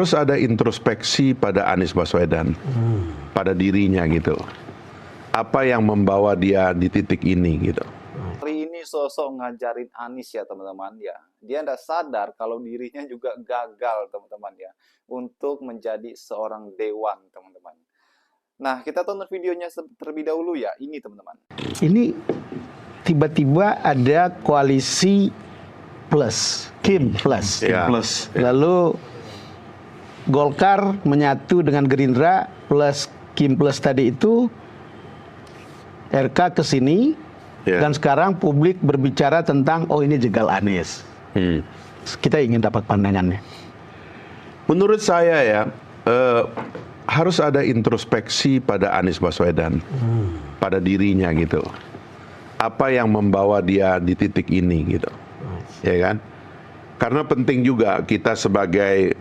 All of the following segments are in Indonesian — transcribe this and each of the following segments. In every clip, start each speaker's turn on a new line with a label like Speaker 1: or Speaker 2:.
Speaker 1: Harus ada introspeksi pada Anies Baswedan, pada dirinya gitu. Apa yang membawa dia di titik ini gitu.
Speaker 2: Hari ini sosok ngajarin Anies ya teman-teman ya. Dia tidak sadar kalau dirinya juga gagal teman-teman ya. Untuk menjadi seorang dewan teman-teman. Nah kita tonton videonya terlebih dahulu ya. Ini teman-teman.
Speaker 3: Ini tiba-tiba ada koalisi plus, Kim plus.
Speaker 1: Ya.
Speaker 3: Lalu Golkar menyatu dengan Gerindra plus Kim plus tadi itu, RK ke sini, dan sekarang publik berbicara tentang oh ini jegal Anies. Kita ingin dapat pandangannya.
Speaker 1: Menurut saya ya, harus ada introspeksi pada Anies Baswedan, pada dirinya gitu. Apa yang membawa dia di titik ini gitu, ya kan? Karena penting juga kita sebagai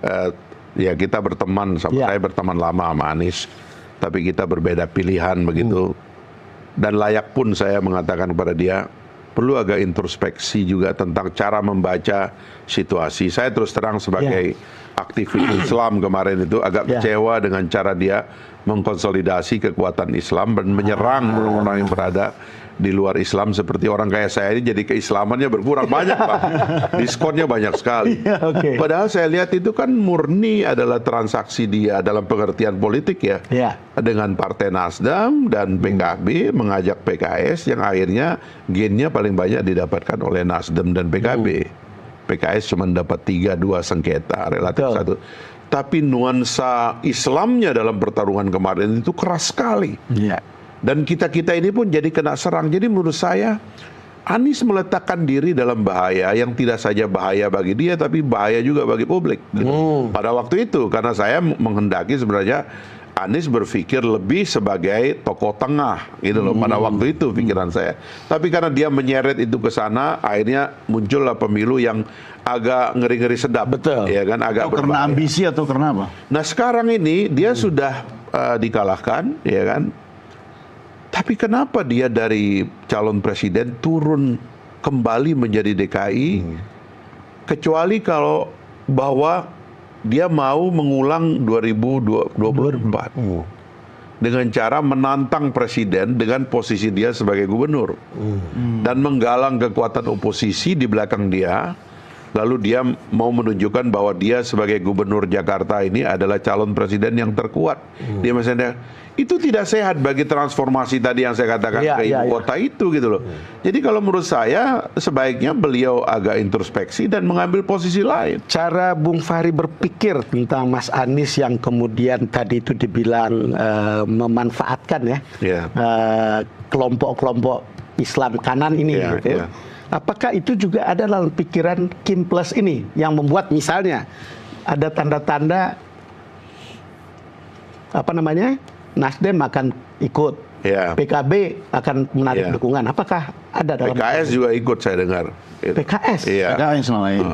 Speaker 1: ya kita berteman, saya berteman lama sama Anies, tapi kita berbeda pilihan begitu. Dan layak pun saya mengatakan kepada dia, perlu agak introspeksi juga tentang cara membaca situasi. Saya terus terang sebagai aktivis Islam kemarin itu agak kecewa dengan cara dia mengkonsolidasi kekuatan Islam dan menyerang orang-orang yang berada di luar Islam seperti orang kayak saya ini, jadi keislamannya berkurang banyak Pak. Diskonnya banyak sekali. Padahal saya lihat itu kan murni adalah transaksi dia dalam pengertian politik ya. Dengan Partai Nasdem dan PKB mengajak PKS yang akhirnya gainnya paling banyak didapatkan oleh Nasdem dan PKB. PKS cuma dapat 3-2 sengketa relatif satu. Tapi nuansa Islamnya dalam pertarungan kemarin itu keras sekali. Dan kita-kita ini pun jadi kena serang. Jadi menurut saya Anies meletakkan diri dalam bahaya yang tidak saja bahaya bagi dia, tapi bahaya juga bagi publik gitu. Pada waktu itu, karena saya menghendaki sebenarnya Anies berpikir lebih sebagai tokoh tengah gitu loh. Pada waktu itu pikiran saya. Tapi karena dia menyeret itu ke sana, akhirnya muncullah pemilu yang agak ngeri-ngeri sedap. Ya kan, agak
Speaker 4: karena ambisi atau karena apa?
Speaker 1: Nah sekarang ini dia sudah dikalahkan, ya kan. Tapi kenapa dia dari calon presiden turun kembali menjadi DKI, kecuali kalau bahwa dia mau mengulang 2024 dengan cara menantang presiden dengan posisi dia sebagai gubernur dan menggalang kekuatan oposisi di belakang dia. Lalu dia mau menunjukkan bahwa dia sebagai gubernur Jakarta ini adalah calon presiden yang terkuat. Dia misalnya itu tidak sehat bagi transformasi tadi yang saya katakan ke ibu kota itu gitu loh. Jadi kalau menurut saya sebaiknya beliau agak introspeksi dan mengambil posisi lain.
Speaker 3: Cara Bung Fahri berpikir tentang Mas Anies yang kemudian tadi itu dibilang memanfaatkan kelompok-kelompok Islam kanan ini gitu. Apakah itu juga ada dalam pikiran Kim Plus ini yang membuat misalnya ada tanda-tanda apa namanya Nasdem akan ikut, PKB akan menarik dukungan. Apakah ada dalam
Speaker 1: PKS juga ikut saya dengar.
Speaker 3: PKS?
Speaker 4: PKS selama ini.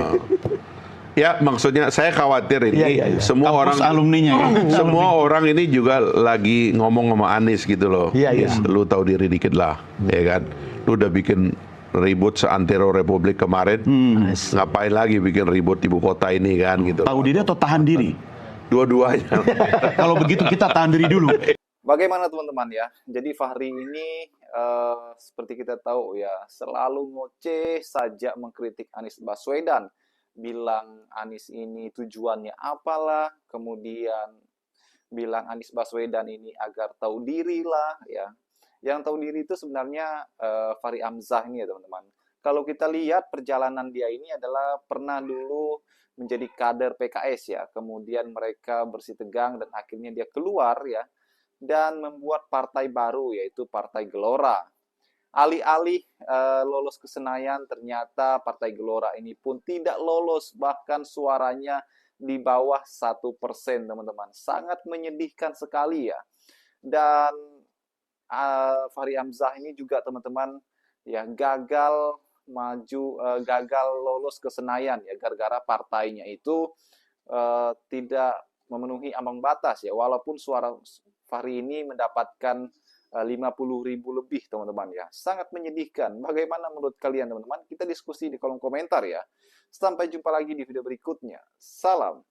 Speaker 1: Ya maksudnya saya khawatir ini semua
Speaker 4: kampus
Speaker 1: orang
Speaker 4: alumninya
Speaker 1: semua orang ini juga lagi ngomong sama Anies gitu loh. Lu tahu diri dikit lah, ya kan? Lu udah bikin ribut seantero Republik kemarin, ngapain lagi bikin ribut ibu kota ini kan gitu.
Speaker 4: Tahu diri atau tahan diri?
Speaker 1: Dua-duanya.
Speaker 4: Kalau begitu kita tahan diri dulu.
Speaker 2: Bagaimana teman-teman ya? Jadi Fahri ini seperti kita tahu ya selalu ngoceh saja mengkritik Anies Baswedan. Bilang Anies ini tujuannya apalah, kemudian bilang Anies Baswedan ini agar tahu diri lah ya. Yang tahu diri itu sebenarnya Fahri Hamzah ini ya teman-teman. Kalau kita lihat perjalanan dia ini adalah pernah dulu menjadi kader PKS ya. Kemudian mereka bersitegang dan akhirnya dia keluar ya. Dan membuat partai baru yaitu Partai Gelora. Alih-alih lolos ke Senayan, ternyata Partai Gelora ini pun tidak lolos. Bahkan suaranya di bawah 1% teman-teman. Sangat menyedihkan sekali ya. Dan Fahri Hamzah ini juga teman-teman ya gagal gagal lolos ke Senayan ya gara-gara partainya itu tidak memenuhi ambang batas ya, walaupun suara Fahri ini mendapatkan 50.000 lebih teman-teman ya. Sangat menyedihkan. Bagaimana menurut kalian teman-teman? Kita diskusi di kolom komentar ya. Sampai jumpa lagi di video berikutnya. Salam.